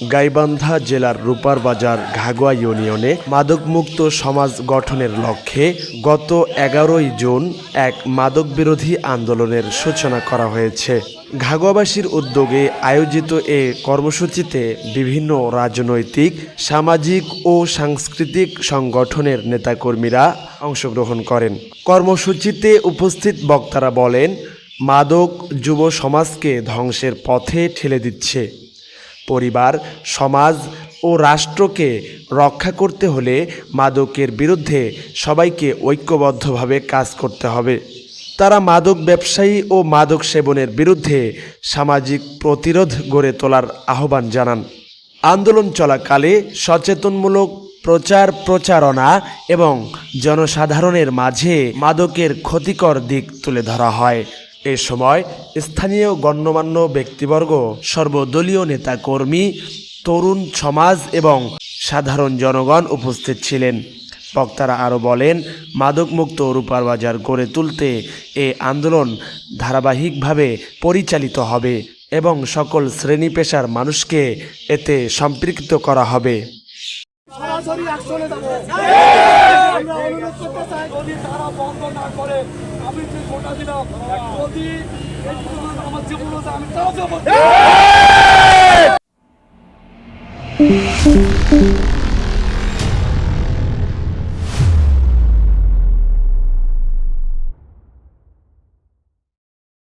গাইবান্ধা জেলার রূপার বাজার ঘাগুয়া ইউনিয়নে মাদকমুক্ত সমাজ গঠনের লক্ষ্যে গত 11 জুন এক মাদক বিরোধী আন্দোলনের সূচনা করা হয়েছে। ঘাগুয়াবাসীর উদ্যোগে আয়োজিত এ কর্মসূচিতে বিভিন্ন রাজনৈতিক, সামাজিক ও সাংস্কৃতিক সংগঠনের নেতাকর্মীরা অংশগ্রহণ করেন। কর্মসূচিতে উপস্থিত বক্তারা বলেন, মাদক যুব সমাজকে ধ্বংসের পথে ঠেলে দিচ্ছে। পরিবার, সমাজ ও রাষ্ট্রকে রক্ষা করতে হলে মাদকের বিরুদ্ধে সবাইকে ঐক্যবদ্ধভাবে কাজ করতে হবে। তারা মাদক ব্যবসায়ী ও মাদক সেবনের বিরুদ্ধে সামাজিক প্রতিরোধ গড়ে তোলার আহ্বান জানান। আন্দোলন চলাকালে সচেতনমূলক প্রচারণা এবং জনসাধারণের মাঝে মাদকের ক্ষতিকর দিক তুলে ধরা হয়। এ সময় স্থানীয় গণ্যমান্য ব্যক্তিবর্গ, সর্বদলীয় নেতাকর্মী, তরুণ সমাজ এবং সাধারণ জনগণ উপস্থিত ছিলেন। বক্তারা আরও বলেন, মাদকমুক্ত রূপার বাজার গড়ে তুলতে এ আন্দোলন ধারাবাহিকভাবে পরিচালিত হবে এবং সকল শ্রেণী পেশার মানুষকে এতে সম্পৃক্ত করা হবে। সরাসরি অ্যাকশনে যাব। আমরা অনুরোধ করতে চাই, যদি তারা বন্ধ না করে, আমি যে ভোটা দিলাম, যদি আমার জীবন আমি তাও যাবো।